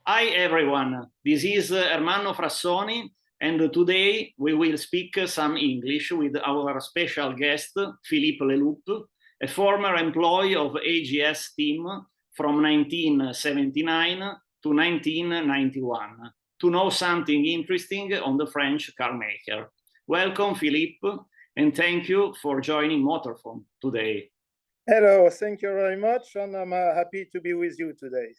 Hi everyone, this is Ermanno Frassoni, and today we will speak some English with our special guest, Philippe Leloup, a former employee of AGS Team from 1979 to 1991, to know something interesting on the French car maker. Welcome, Philippe, and thank you for joining Motorphone today. Hello, thank you very much, and I'm happy to be with you today.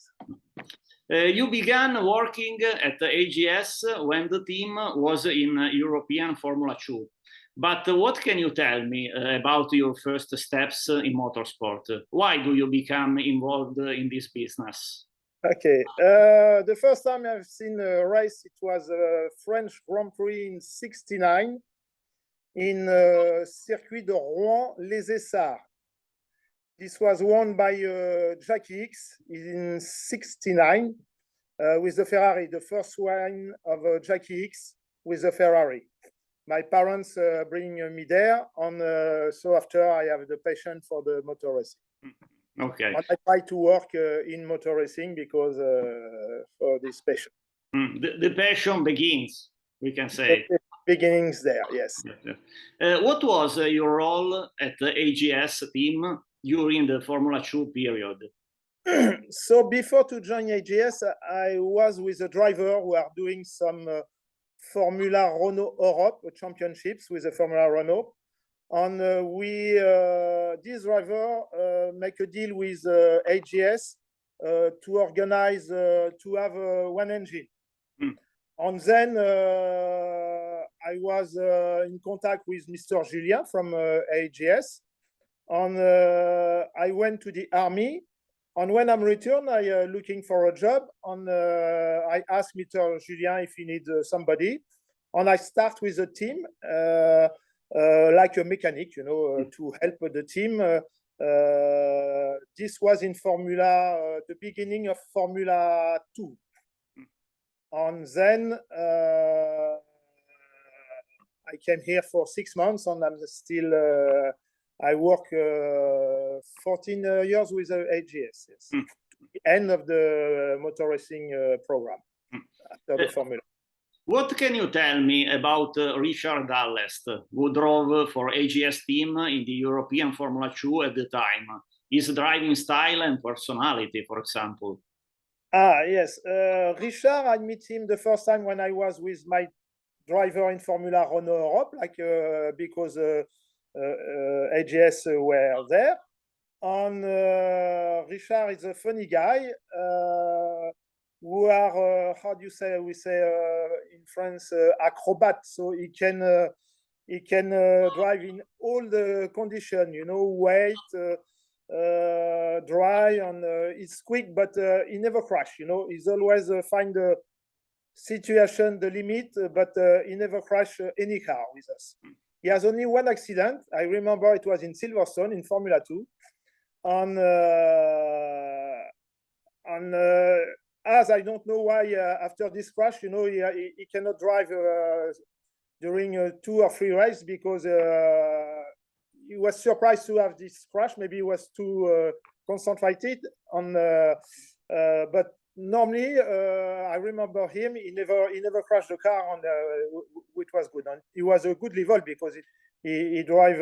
You began working at the AGS when the team was in European Formula 2. But what can you tell me about your first steps in motorsport? Why do you become involved in this business? Okay, the first time I've seen a race, it was a French Grand Prix in '69 in Circuit de Rouen, Les Essarts. This was won by Jackie X in '69 with the Ferrari, the first one of Jackie X with the Ferrari. My parents bring me there, and so after I have the passion for the motor racing. Okay. And I try to work in motor racing because for this passion. The passion begins, we can say. The beginnings there, yes. What was your role at the AGS team during the Formula 2 period? So before to join AGS, I was with a driver who are doing some Formula Renault Europe championships with the Formula Renault. And this driver make a deal with AGS to organize, to have one engine. And then I was in contact with Mr. Julien from AGS. And I went to the army. And when I'm returned, I looking for a job. And I asked Mr. Julien if he needs somebody. And I start with a team, like a mechanic, you know, to help the team. This was in Formula, the beginning of Formula 2. And then I came here for 6 months, and I'm still, I work 14 years with AGS, yes. The end of the motor racing program after the Formula. What can you tell me about Richard Dallest, who drove for AGS team in the European Formula 2 at the time? His driving style and personality, for example. Yes. Richard, I met him the first time when I was with my driver in Formula Renault Europe, like because AGS were there. And Richard is a funny guy. Who are how do you say? We say in France acrobat. So he can drive in all the conditions. You know, wet, dry, and it's quick, but he never crash. You know, he's always find the situation, the limit, but he never crash any car with us. He has only one accident. I remember it was in Silverstone in Formula 2, and as I don't know why after this crash, you know, he cannot drive during 2 or 3 races because he was surprised to have this crash. Maybe he was too concentrated on. But normally, I remember him. He never crashed the car, and which was good. And he was a good level because he drive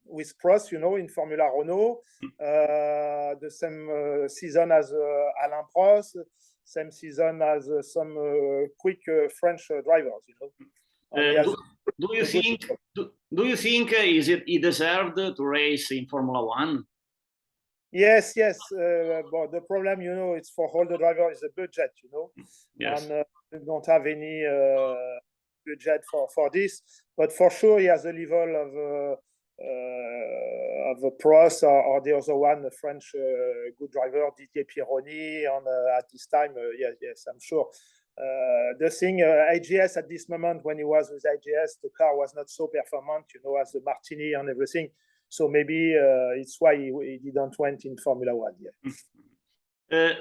with Prost, you know, in Formula Renault, the same season as Alain Prost, same season as some quick French drivers, you know. Do you think he deserved to race in Formula 1? Yes. But the problem, you know, it's for all the drivers is the budget, you know. Yes. And they don't have any budget for this. But for sure, he has a level of a Prost or the other one, a French good driver, Didier Pironi. And at this time, yes, I'm sure. The thing, AGS at this moment, when he was with AGS, the car was not so performant, you know, as the Martini and everything. So maybe it's why he didn't went in Formula 1 yet.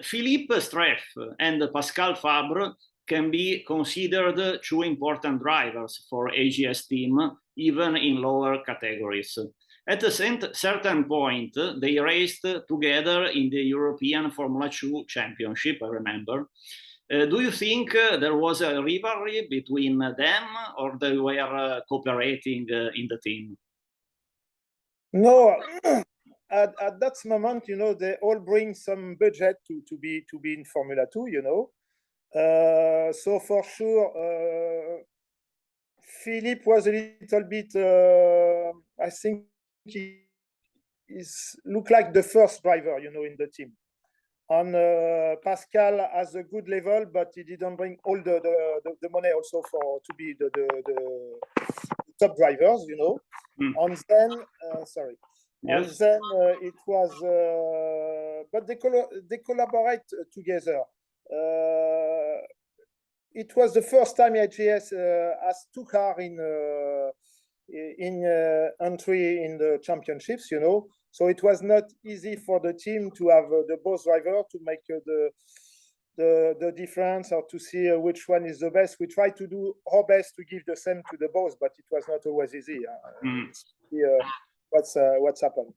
Philippe Streff and Pascal Fabre can be considered 2 important drivers for AGS team, even in lower categories. At a certain point, they raced together in the European Formula 2 Championship, I remember. Do you think there was a rivalry between them, or they were cooperating in the team? No, at that moment, you know, they all bring some budget to be in Formula 2, you know. So for sure, Philippe was a little bit, I think he looked like the first driver, you know, in the team. And Pascal has a good level, but he didn't bring all the money also to be the top drivers, you know. And then, sorry. Yes. And then it was, but they collaborate together. It was the first time AGS has two cars in entry in the championships, you know. So it was not easy for the team to have the both driver to make the difference or to see which one is the best. We try to do our best to give the same to the both, but it was not always easy. What's happened.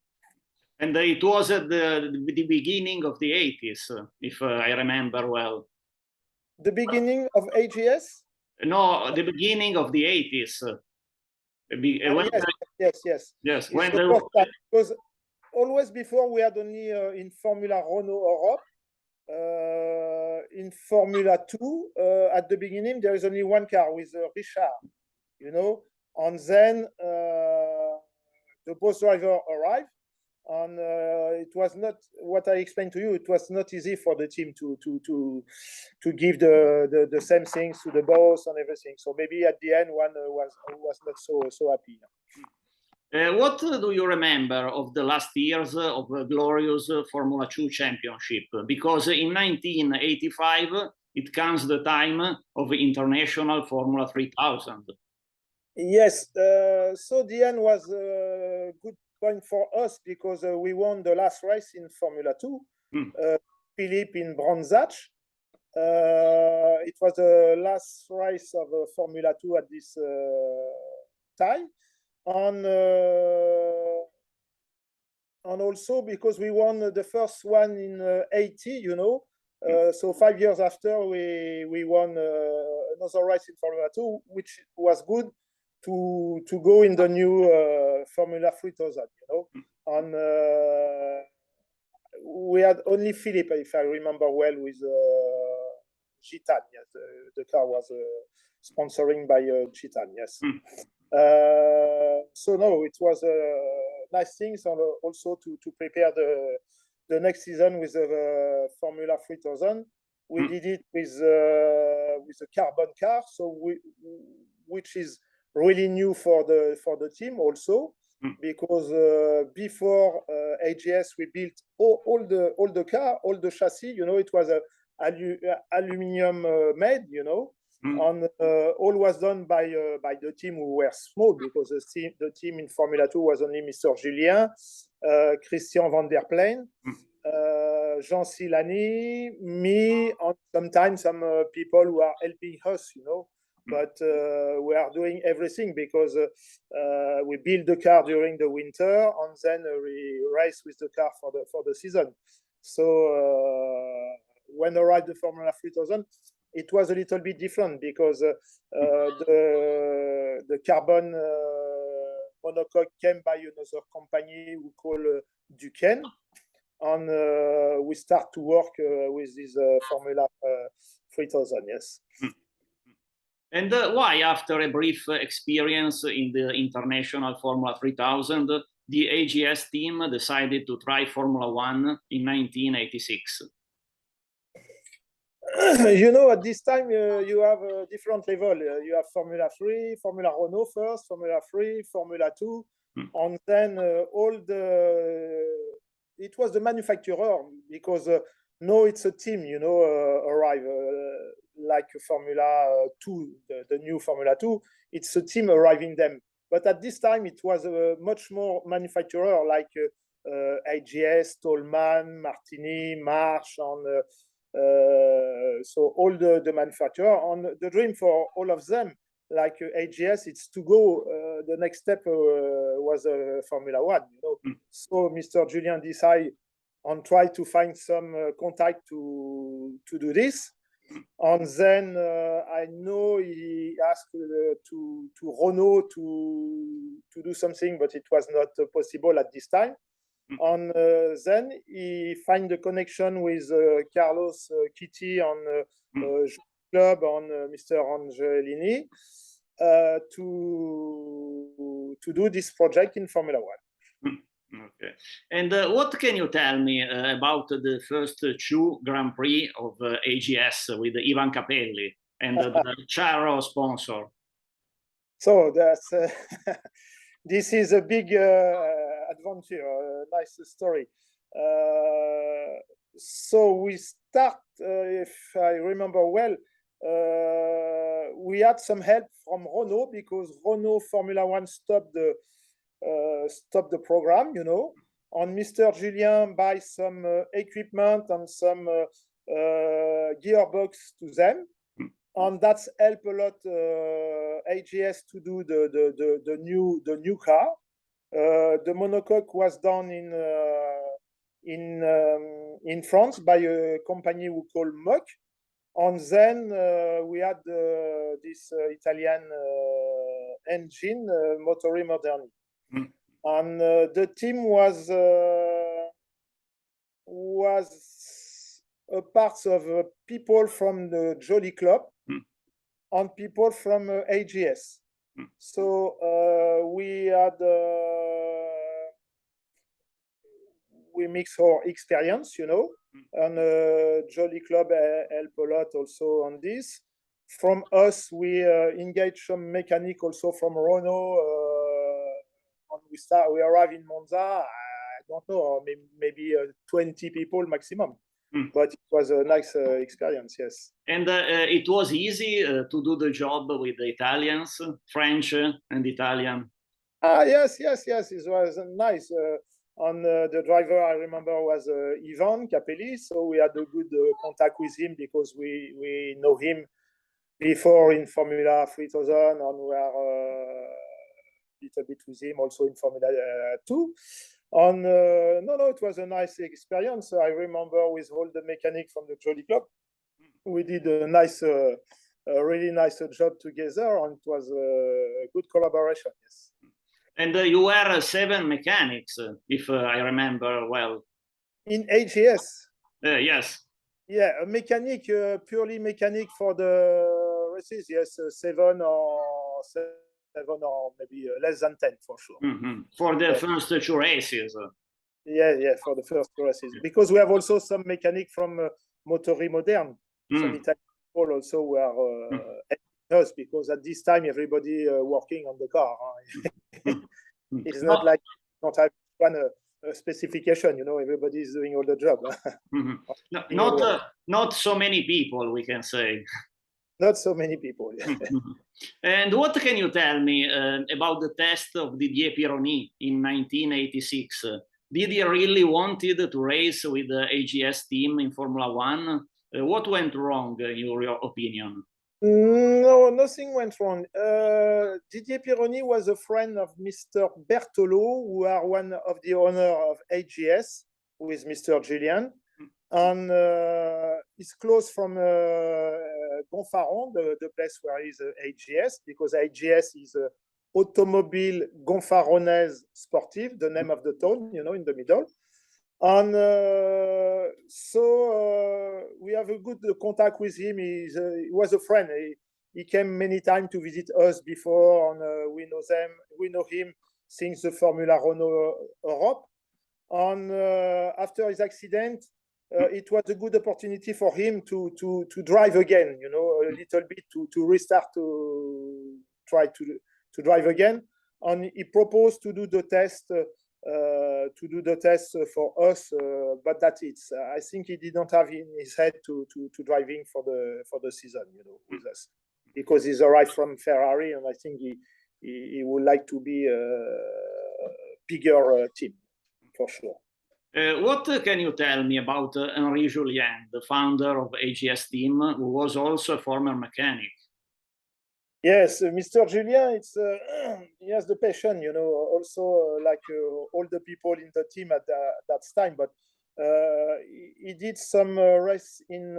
And it was at the beginning of the 80s, if I remember well. The beginning of AGS? No, the beginning of the 80s. Yes. When because always before we had only in Formula Renault Europe. In Formula 2, at the beginning, there is only one car with Richard, you know, and then the both driver arrived, and it was not what I explained to you. It was not easy for the team to give the same things to the boss and everything. So maybe at the end, one was not so happy. What do you remember of the last years of a glorious Formula 2 championship? Because in 1985, it comes the time of International Formula 3000. Yes, so the end was a good point for us because we won the last race in Formula 2, Philippe in Bronzach. It was the last race of Formula 2 at this time. And also because we won the first one in 80, you know. So 5 years after, we won another race in Formula 2, which was good to go in the new Formula 3000, you know. And we had only Philippe, if I remember well, with Gitan. Yes, the car was sponsoring by Gitan. Yes. So no, it was nice things, and also to prepare the next season with the Formula 3000. We did it with a carbon car, so which is really new for the team also, because before AGS we built all the car, all the chassis. You know, it was a aluminium made. You know. And all was done by the team who were small, because the team in Formula 2 was only Mr. Julien, Christian van der Plein, Jean Silani, me, and sometimes some people who are helping us, you know. But we are doing everything because we build the car during the winter, and then we race with the car for the season. So when arrived the Formula 3000, it was a little bit different because the carbon monocoque came by another company we call Duquesne, and we start to work with this Formula 3000. Yes. And why, after a brief experience in the International Formula 3000, the AGS team decided to try Formula 1 in 1986? You know, at this time you have a different level. You have Formula 3, Formula Renault first, Formula 3, Formula 2, and then it was the manufacturer, because now it's a team, you know, arrive like Formula 2, the new Formula 2, it's a team arriving them. But at this time it was much more manufacturer, like AGS, Tollman, Martini, March, and so all the manufacturer. And the dream for all of them, like AGS, it's to go. The next step was Formula One, you know. So Mr. Julien decided on try to find some contact to do this. And then I know he asked to Renault to do something, but it was not possible at this time. And then he find the connection with Carlos Kitty on Club on Mr. Angelini to do this project in Formula One. Okay. And what can you tell me about the first two Grand Prix of AGS with Ivan Capelli and the Charo sponsor? So that's this is a big adventure, a nice story. So we start, if I remember well, we had some help from Renault because Renault Formula One stopped the program, you know. And Mr. Julien buy some equipment and some gearbox to them, and that's helped a lot AGS to do the new car. The monocoque was done in France by a company who called Mock, and then we had this Italian engine, Motori Moderni. And the team was a part of people from the Jolly Club and people from AGS. So we mix our experience, you know, and Jolly Club help a lot also on this. From us, we engage some mechanic also from Renault. We arrive in Monza, I don't know, maybe 20 people maximum. But it was a nice experience, yes. And it was easy to do the job with the Italians, French and Italian. Yes, it was nice. And the driver, I remember, was Ivan Capelli, so we had a good contact with him because we know him before in Formula 3000, and we are little bit with him also in Formula 2. And no, it was a nice experience. I remember with all the mechanics from the Jolly Club, we did a nice, really nice job together, and it was a good collaboration. Yes. And you were 7 mechanics, if I remember well. In AGS. Yes. Yeah, a mechanic, purely mechanic for the races. Yes, 7 or maybe less than 10 for sure. For the first 2 races. Yeah, for the first 2 races. Because we have also some mechanic from Motori Modern. Some Italian people also were us, because at this time everybody working on the car. It's not like not have one specification, you know, everybody is doing all the job. Not so many people, we can say. Not so many people. And what can you tell me about the test of Didier Pironi in 1986? Did he really wanted to race with the AGS team in Formula One? What went wrong, in your opinion? No, nothing went wrong. Didier Pironi was a friend of Mr. Bertolo, who are one of the owner of AGS, with Mr. Julien. And it's close from Gonfaron, the place where is AGS, because AGS is Automobiles Gonfaronnaises Sportives, the name of the town, you know, in the middle. And so we have a good contact with him. He was a friend. He came many times to visit us before, and we know him since the Formula Renault Europe. And after his accident, it was a good opportunity for him to drive again, you know, a little bit to restart, to try to drive again. And he proposed to do the test for us, but that's it. I think he didn't have in his head to driving for the season, you know, with us, because he's arrived from Ferrari, and I think he would like to be a bigger team for sure. What can you tell me about Henri Julien, the founder of AGS Team, who was also a former mechanic? Yes, Mr. Julien, it's he has the passion, you know, also like all the people in the team at that time. But he did some race in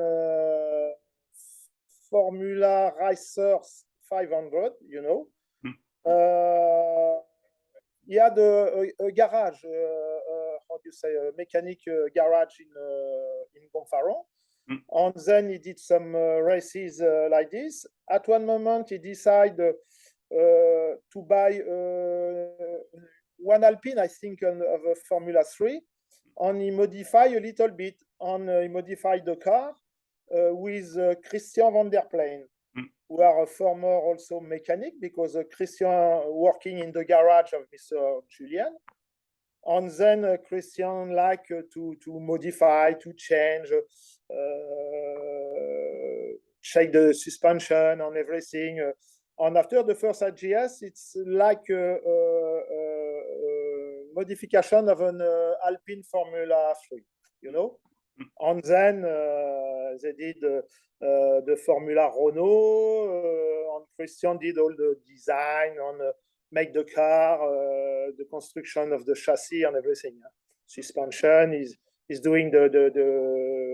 Formula Racers 500, you know. He had a garage, how do you say, a mechanic garage in Gonfaron. And then he did some races like this. At one moment, he decided to buy one Alpine, I think, of a Formula 3, and he modified a little bit. And he modified the car with Christian van der Plein, who are a former also mechanic, because Christian working in the garage of Mr. Julien. And then Christian like to modify, to change, check the suspension and everything. And after the first AGS, it's like a modification of an Alpine Formula 3, you know. And then they did the Formula Renault, and Christian did all the design and make the car, the construction of the chassis and everything. Suspension is doing the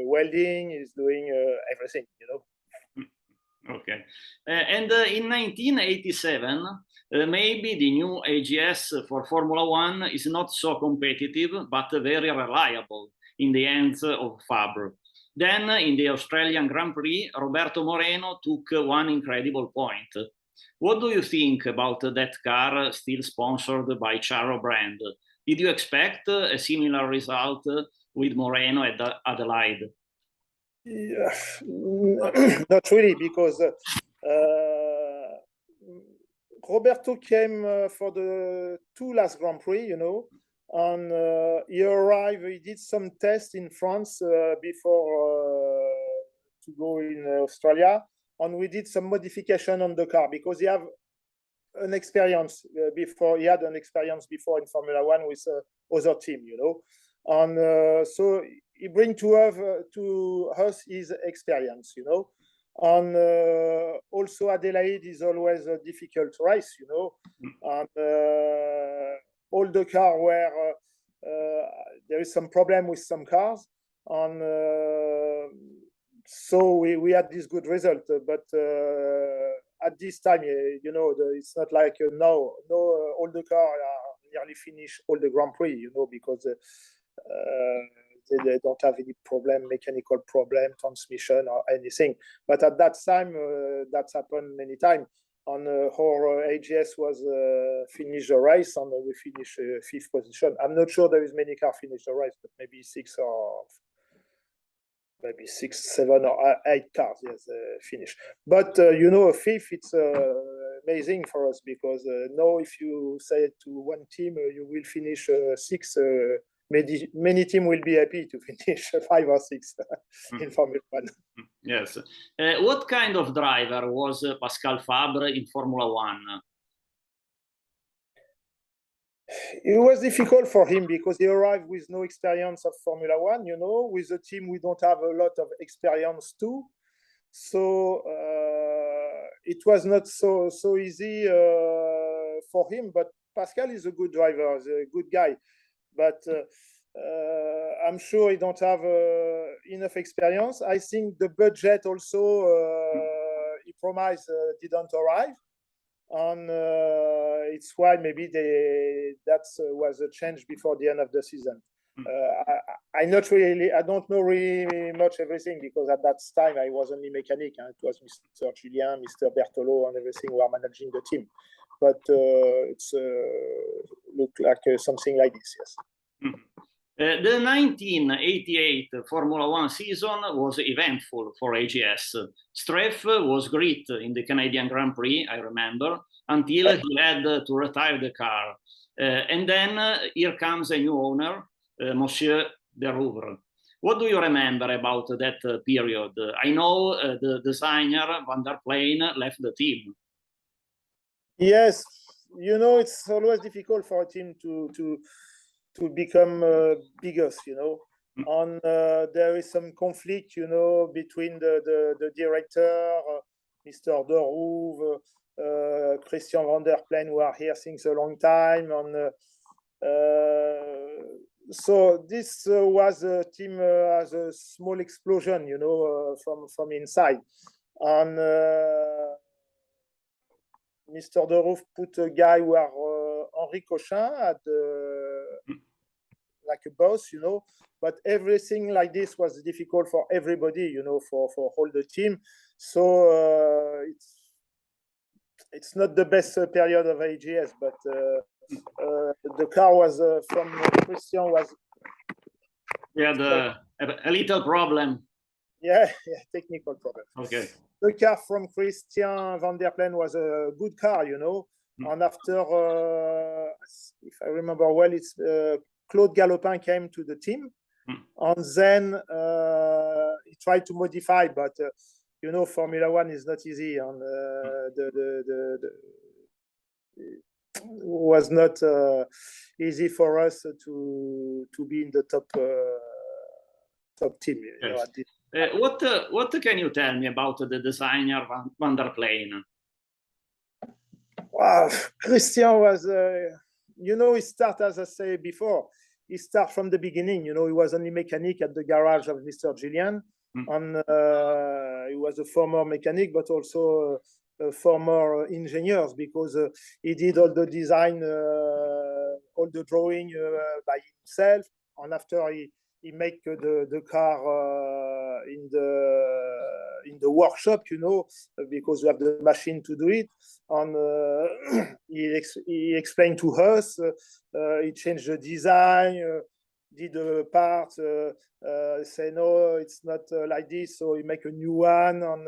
welding, is doing everything, you know. Okay. And in 1987, maybe the new AGS for Formula One is not so competitive, but very reliable in the hands of Fabre. Then in the Australian Grand Prix, Roberto Moreno took one incredible point. What do you think about that car still sponsored by Charro brand? Did you expect a similar result with Moreno at Adelaide? Yeah, not really, because Roberto came for the two last Grand Prix, you know, and he arrived, he did some tests in France before to go in Australia, and we did some modification on the car because he have an experience before. He had an experience before in Formula One with other team, you know, and so he bring to us his experience, you know. And also Adelaide is always a difficult race, you know, and all the car where there is some problem with some cars, and so we had this good result, but at this time, you know, it's not like now. No, all the cars are nearly finished all the Grand Prix, you know, because they don't have any problem, mechanical problem, transmission or anything. But at that time, that's happened many times. And our AGS was finished the race, and we finished fifth position. I'm not sure there is many cars finished the race, but maybe maybe 6, 7, or 8 cars, yes, finished. But you know, fifth, it's amazing for us, because now if you say to one team you will finish 6, many teams will be happy to finish 5 or 6 in Formula 1. Yes. What kind of driver was Pascal Fabre in Formula 1? It was difficult for him because he arrived with no experience of Formula 1, you know. With a team, we don't have a lot of experience too. So it was not so easy for him. But Pascal is a good driver, he's a good guy. But I'm sure he don't have enough experience. I think the budget also he promised didn't arrive. And it's why maybe that was a change before the end of the season. I don't know really much everything, because at that time I was only mechanic. It was Mr. Julien, Mr. Bertolo, and everything who are managing the team. But it's looked like something like this, yes. The 1988 Formula One season was eventful for AGS. Streff was great in the Canadian Grand Prix, I remember, until he had to retire the car. And then here comes a new owner, Monsieur de Rouvre. What do you remember about that period? I know the designer Van der Plein left the team. Yes, you know, it's always difficult for a team to become biggest, you know. And there is some conflict, you know, between the director, Mr. de Rouvre, Christian van der Plen, who are here since a long time. So this was a team as a small explosion, you know, from inside. And Mr. De Roof put a guy who are Henri Cochin at like a boss, you know. But everything like this was difficult for everybody, you know, for all the team. So it's not the best period of AGS, but the car was from Christian was. We had a little problem. Yeah, technical problem. Okay. The car from Christian van der Plen was a good car, you know. And after, if I remember well, it's Claude Galopin came to the team. And then he tried to modify, but you know, Formula One is not easy, and was not easy for us to be in the top team. You know, at this. What can you tell me about the designer Van der Plen? Wow, Christian was, you know, he started, as I said before, he started from the beginning. You know, he was only mechanic at the garage of Mr. Gillian, and he was a former mechanic, but also a former engineer, because he did all the design, all the drawing by himself, and after he make the car in the workshop, you know, because we have the machine to do it. And he explained to us, he changed the design, did the parts, say no, it's not like this, so he make a new one. And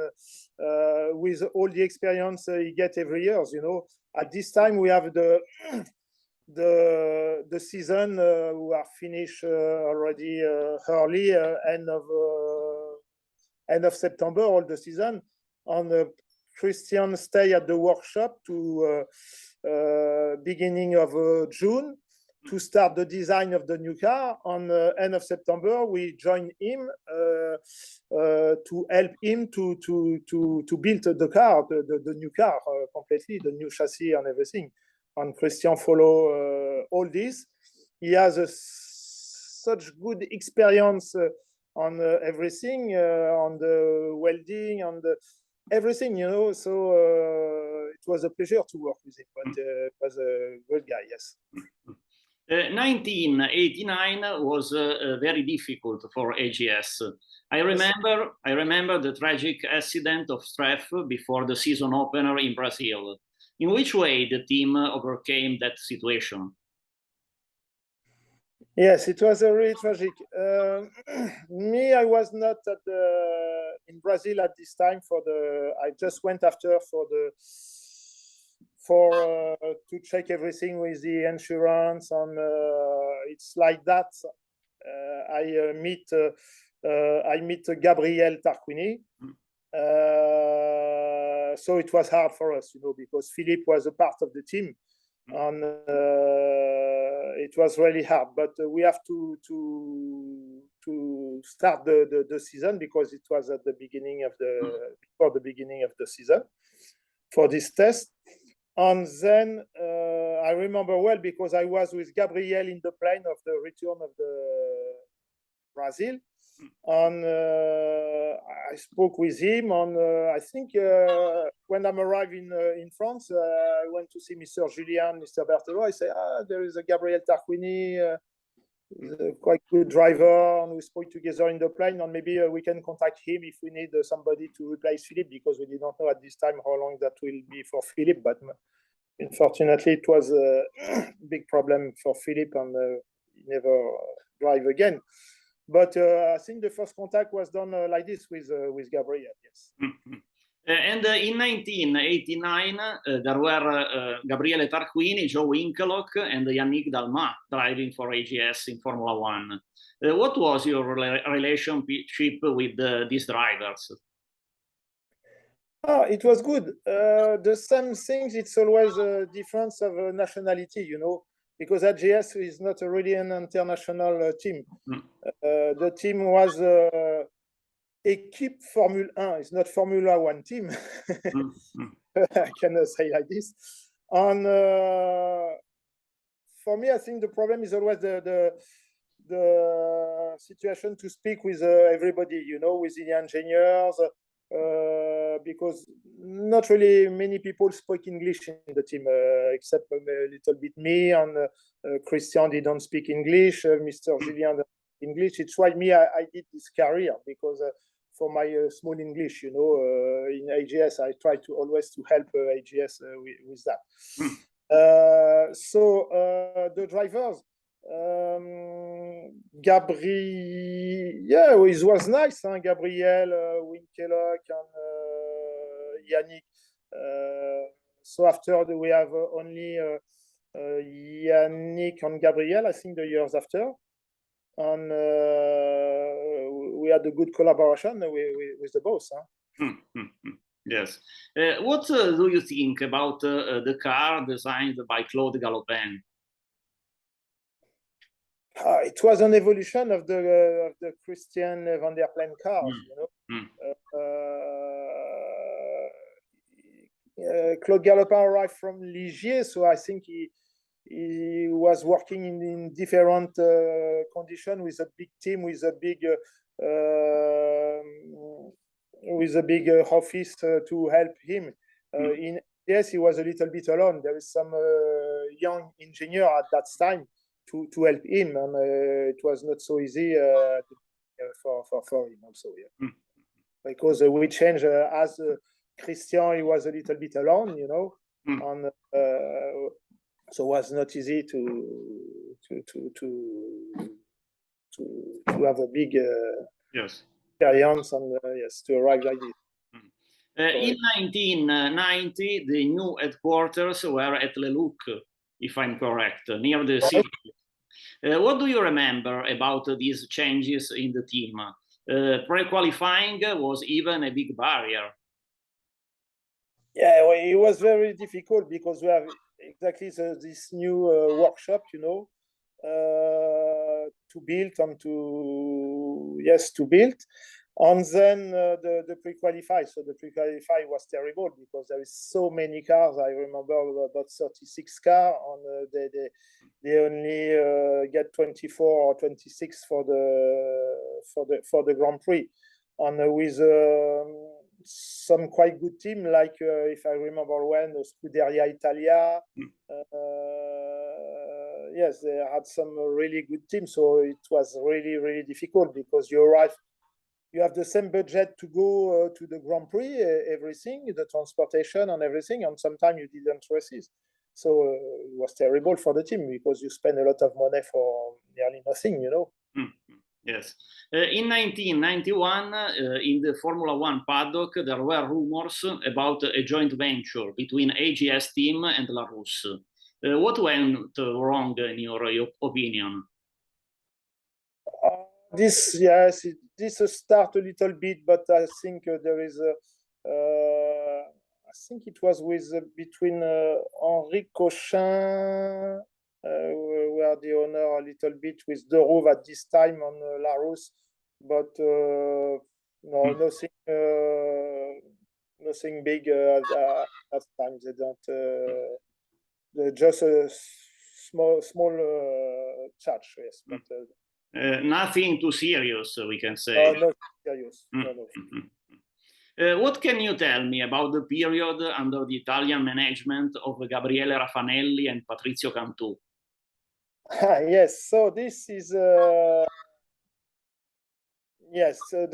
with all the experience he get every year, you know. At this time we have the season we are finished already early, end of September, all the season. And Christian stay at the workshop to beginning of June to start the design of the new car. On end of September, we join him to help him to build the car, the new car completely, the new chassis and everything. And Christian follow all this. He has such good experience on everything, on the welding, on the everything, you know. So it was a pleasure to work with him, but it was a good guy, yes. 1989 was very difficult for AGS. I remember the tragic accident of Streff before the season opener in Brazil. In which way the team overcame that situation? Yes, it was really tragic. Me, I was not in Brazil at this time I just went after to check everything with the insurance, and it's like that. I meet Gabriele Tarquini. So it was hard for us, you know, because Philippe was a part of the team, and it was really hard. But we have to start the season, because it was at the beginning of before the beginning of the season for this test. And then I remember well, because I was with Gabriel in the plane of the return of the Brazil. And I spoke with him, and I think when I'm arriving in France, I went to see Mr. Julien, Mr. Berthelot. I say, there is a Gabriel Tarquini, a quite good driver, and we spoke together in the plane, and maybe we can contact him if we need somebody to replace Philippe, because we did not know at this time how long that will be for Philippe. But unfortunately, it was a big problem for Philippe, and he never drive again. But I think the first contact was done like this with Gabriel, yes. And in 1989, there were Gabriele Tarquini, Joe Winkelock, and Yannick Dalmat driving for AGS in Formula One. What was your relationship with these drivers? It was good. The same things, it's always a difference of nationality, you know, because AGS is not really an international team. The team was Équipe Formule 1. It's not Formula One team. I cannot say like this. And for me, I think the problem is always the situation to speak with everybody, you know, with the engineers, because not really many people speak English in the team, except a little bit me, and Christian didn't speak English, Mr. Julien English. It's why me, I did this career, because for my small English, you know, in AGS, I try to always to help AGS with that. So the drivers, Gabriel, yeah, it was nice, huh? Gabriel, Winkelhock, and Yannick. So after we have only Yannick and Gabriel, I think the years after. And we had a good collaboration with the boss. Huh? Yes. What do you think about the car designed by Claude Galopin? It was an evolution of the Christian Van der Plen cars, you know. Claude Galopin arrived from Ligier, so I think he was working in different conditions with a big team, with a big office to help him. Yes, he was a little bit alone. There is some young engineer at that time to help him, and it was not so easy for him also. Yeah. Because we changed as Christian, he was a little bit alone, you know, and so it was not easy to have a big experience and yes, to arrive like this. In 1990, the new headquarters were at Leloup, if I'm correct, near the city. What do you remember about these changes in the team? Pre-qualifying was even a big barrier. Yeah, well, it was very difficult because we have exactly this new workshop, you know, to build and to build. And then the pre-qualify. So the pre-qualify was terrible because there is so many cars. I remember about 36 cars, and they only get 24 or 26 for the Grand Prix. And with some quite good team, like if I remember when, Scuderia Italia. Yes, they had some really good team. So it was really, really difficult because you arrive. You have the same budget to go to the Grand Prix, everything, the transportation and everything, and sometimes you didn't receive. So it was terrible for the team because you spend a lot of money for nearly nothing, you know. Yes. In 1991, in the Formula One paddock, there were rumors about a joint venture between AGS Team and Larousse. What went wrong in your opinion? This start a little bit, but I think there is I think it was between Henri Cochin, were the owner a little bit with De Rouve at this time on Larousse, but no, nothing big at that time. They don't. They're just a small touch, yes, but. Nothing too serious, we can say. Not serious. No. What can you tell me about the period under the Italian management of Gabriele Raffanelli and Patrizio Cantù? Yes, so this is yes, the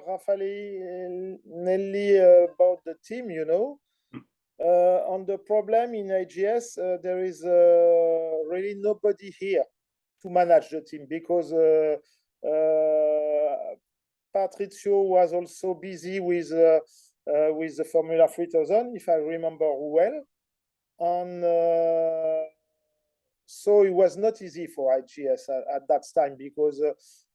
Raffanelli about the team, you know. On the problem in AGS, there is really nobody here to manage the team because Patrizio was also busy with the Formula 3000, if I remember well, and so it was not easy for AGS at that time because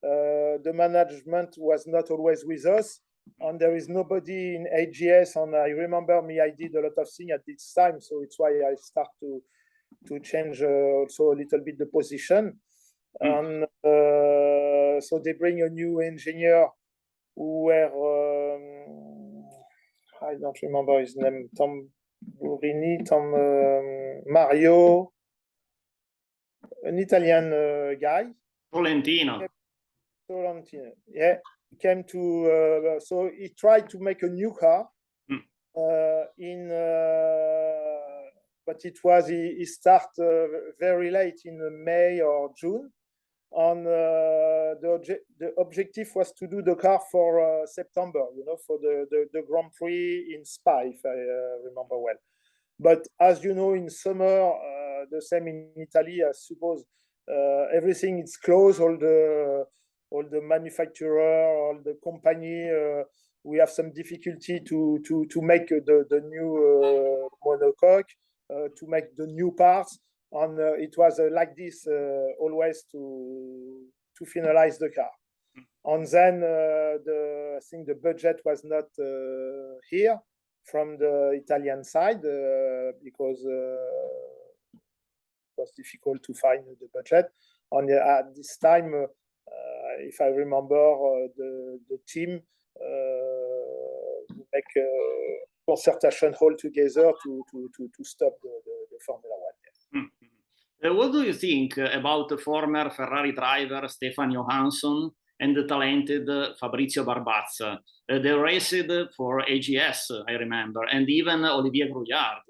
the management was not always with us, and there is nobody in AGS. And I remember I did a lot of things at this time, so it's why I start to change also a little bit the position. And so they bring a new engineer who were, I don't remember his name, Mario, an Italian guy. Tolentino. Yeah, came to, so he tried to make a new car but it was, he started very late in May or June. And the objective was to do the car for September, for the Grand Prix in Spa, if I remember well. But as you know, in summer, the same in Italy, I suppose, everything is closed. All the manufacturer, all the company, we have some difficulty to make the new monocoque, to make the new parts. And it was like this always to finalize the car. And then I think the budget was not here from the Italian side because it was difficult to find the budget. And at this time, if I remember, the team make a concertation all together to stop the Formula One. What do you think about the former Ferrari driver Stefan Johansson and the talented Fabrizio Barbazza? They raced for AGS, I remember, and even Olivier Brouillard.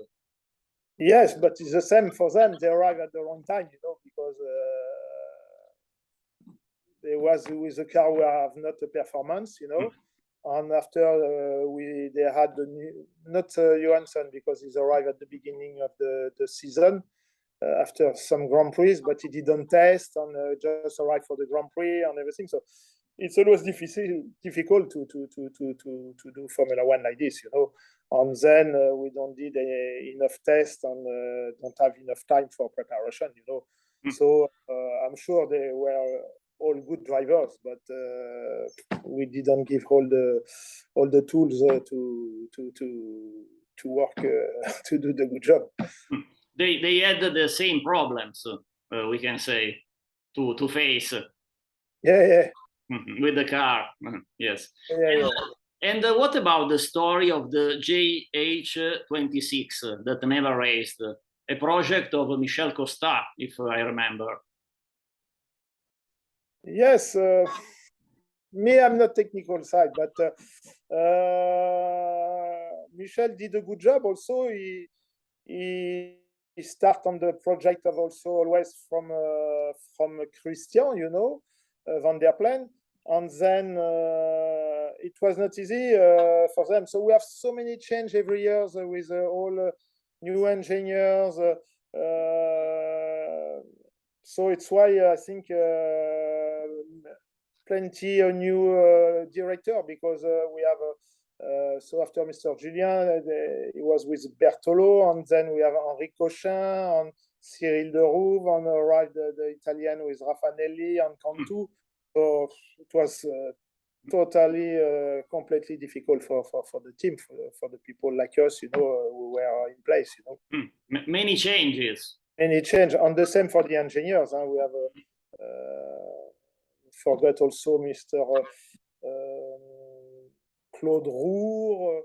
Yes, but it's the same for them. They arrived at the wrong time, because they was with a car who have not a performance, And after they had the new, not Johansson, because he's arrived at the beginning of the season after some Grand Prix, but he didn't test and just arrived for the Grand Prix and everything. So it's always difficult to do Formula One like this, And then we don't did enough tests and don't have enough time for preparation, So I'm sure they were all good drivers, but we didn't give all the tools to work to do the good job. They had the same problems, we can say, to face. Yeah. With the car, yes. Yeah. And what about the story of the JH26 that never raced? A project of Michel Costat, if I remember. Yes, me, I'm not technical side, but Michel did a good job. Also, he started on the project of also always from Christian, Van der Plen, and then it was not easy for them. So we have so many change every year with all new engineers. So it's why I think plenty a new director, because we have so after Mr. Julien, he was with Bertolo, and then we have Henri Cochin and Cyril Derouve, and arrived the Italian with Raffanelli and Cantu. So it was totally completely difficult for the team, for the people like us, who were in place, Many changes. Many change, and the same for the engineers. We have forgot also Mr. Claude Roux.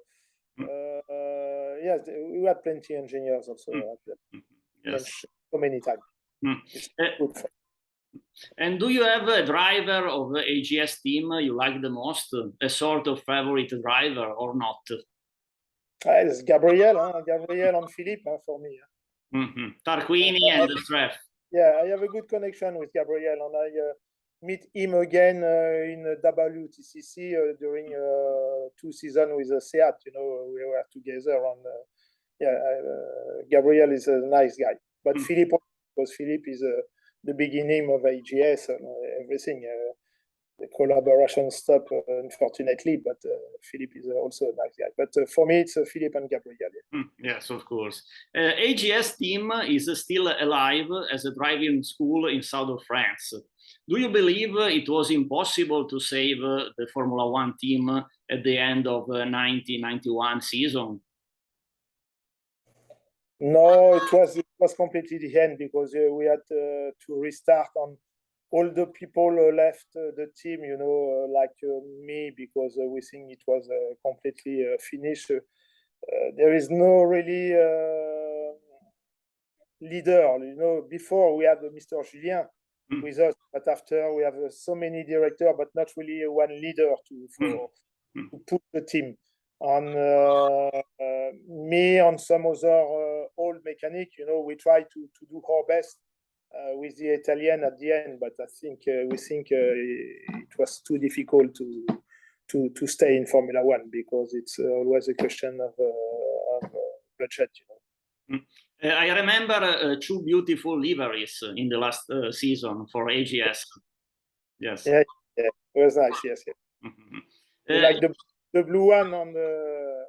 Yes, we had plenty of engineers also. Yes. So many times. And do you have a driver of the AGS team you like the most, a sort of favorite driver or not? It's Gabriel, Gabriel and Philippe for me. Tarquini and Streff. Yeah, I have a good connection with Gabriel, and I meet him again in WTCC during 2 seasons with Seat. We were together, and Gabriel is a nice guy. But Philippe, because Philippe is the beginning of AGS and everything. The collaboration stopped, unfortunately, but Philippe is also a nice guy. But for me, it's Philippe and Gabriel. Yes, of course. AGS team is still alive as a driving school in south of France. Do you believe it was impossible to save the Formula One team at the end of 1991 season? No, it was completely the end, because we had to restart on all the people left the team, like me, because we think it was completely finished. There is no really leader. Before we had Mr. Julien with us, but after we have so many directors, but not really one leader to push the team. On me, on some other old mechanic, we try to do our best with the Italian at the end, but I think we think it was too difficult to stay in Formula One, because it's always a question of budget. I remember two beautiful liveries in the last season for AGS. Yes. Yeah, it was nice. Yes, yes. Like the blue one on the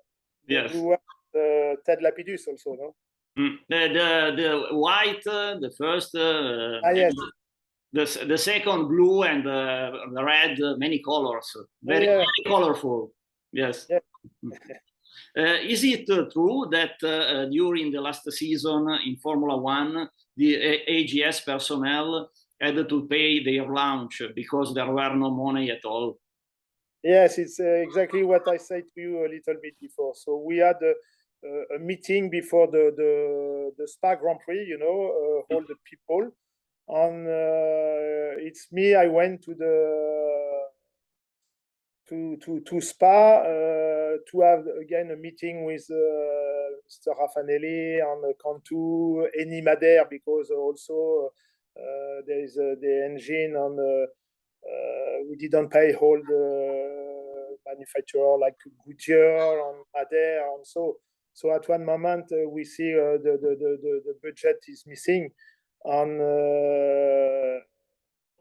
blue one, Ted Lapidus also, no? The white, the first, yes. the second blue, and the red, many colors, very colorful. Yes. Yeah. Is it true that during the last season in Formula One, the AGS personnel had to pay their lunch because there were no money at all? Yes, it's exactly what I said to you a little bit before. So we had a meeting before the Spa Grand Prix, all the people. And it's me, I went to Spa to have again a meeting with Mr. Raffanelli and Cantu, Eni Mader, because also there is the engine on we didn't pay all the manufacturer like Goodyear and Mader, and so at one moment we see the budget is missing, and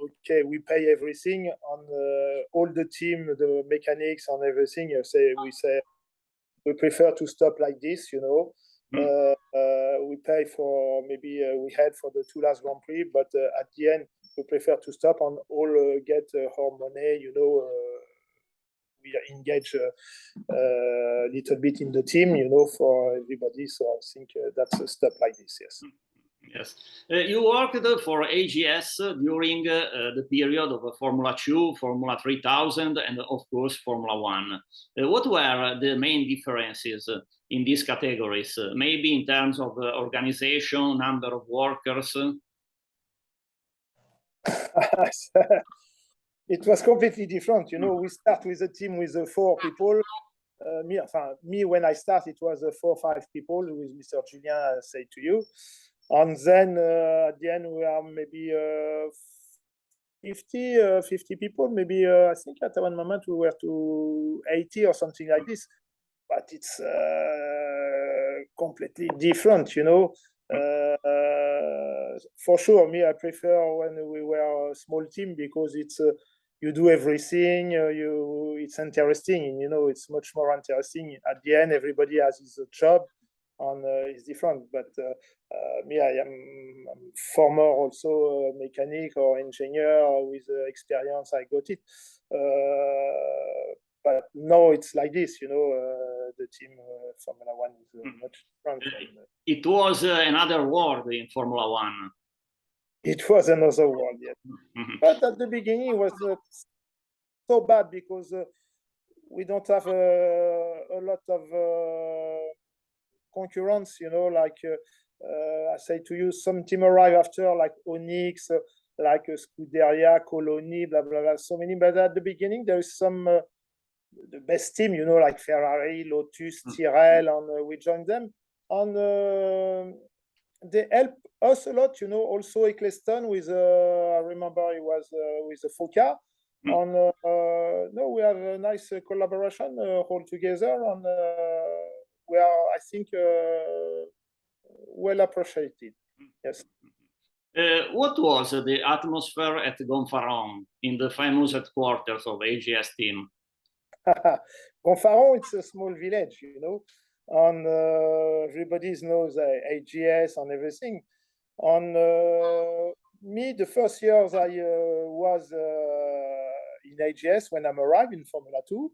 okay, we pay everything on all the team, the mechanics and everything. We say we prefer to stop like this, we pay for maybe we had for the two last Grand Prix, but at the end we prefer to stop and all get our money, we engage a little bit in the team, for everybody. So I think that's a step like this, yes. Yes. You worked for AGS during the period of Formula 2, Formula 3000, and of course Formula 1. What were the main differences in these categories? Maybe in terms of organization, number of workers? It was completely different. We start with a team with 4 people. Me, when I start, it was 4 or 5 people with Mr. Julien, I say to you. And then at the end, we are maybe 50 people. Maybe I think at one moment we were to 80 or something like this. But it's completely different, for sure, me, I prefer when we were a small team, because it's you do everything, it's interesting, it's much more interesting. At the end, everybody has his job, and it's different. But me, I am former also mechanic or engineer with experience. I got it. But no, it's like this, the team Formula One is much different. It was another world in Formula One. It was another world, yes. But at the beginning, it was not so bad, because we don't have a lot of concurrence, like I say to you, some team arrive after, like Onyx, like Scuderia, Coloni, blah, blah, blah, so many. But at the beginning, there is some the best team, like Ferrari, Lotus, Tyrrell, and we joined them. And they help us a lot, also Eccleston with, I remember it was with the Foca. And no, we have a nice collaboration all together, and we are, I think, well appreciated. Yes. What was the atmosphere at Gonfaronnaises, in the famous headquarters of AGS Team? Gonfaronnaises, it's a small village, and everybody knows AGS and everything. And me, the first years I was in AGS when I'm arrived in Formula 2.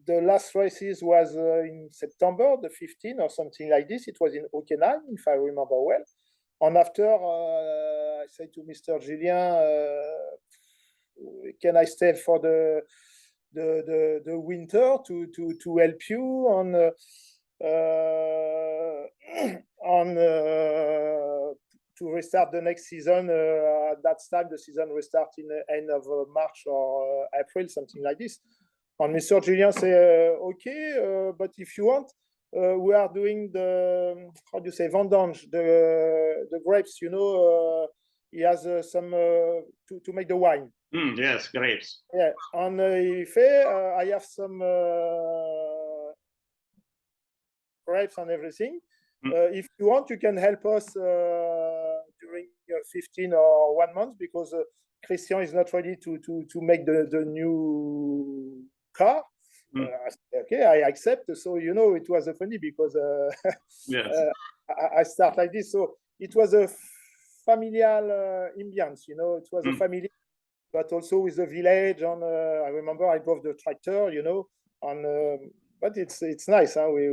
The last races was in September, the 15th or something like this. It was in Hockenheim, if I remember well. And after, I say to Mr. Julien, can I stay for the winter to help you on to restart the next season? At that time, the season restarts in the end of March or April, something like this. And Mr. Julien say, okay, but if you want, we are doing the, how do you say, vendange, the grapes, you know, he has some to make the wine. Yes, grapes. Yeah, and I have some grapes and everything. If you want, you can help us during 15 or 1 month, because Christian is not ready to make the new car. Okay, I accept. So, you know, it was funny because yes. I start like this. So it was a familial ambience, you know, it was a family, but also with the village. And I remember I drove the tractor, you know, and but it's nice. Huh? We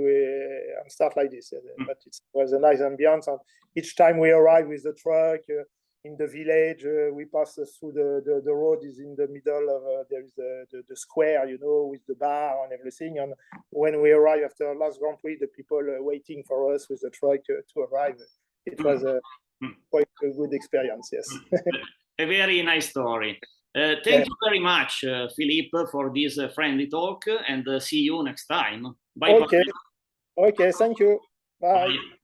start like this, but it was a nice ambience. And each time we arrive with the truck in the village, we pass through the road is in the middle of there is the square, you know, with the bar and everything. And when we arrive after last Grand Prix, the people waiting for us with the truck to arrive. It was quite a good experience. Yes. A very nice story. Thank you very much, Philippe, for this friendly talk, and see you next time. Bye. Okay. Okay. Thank you. Bye. Bye.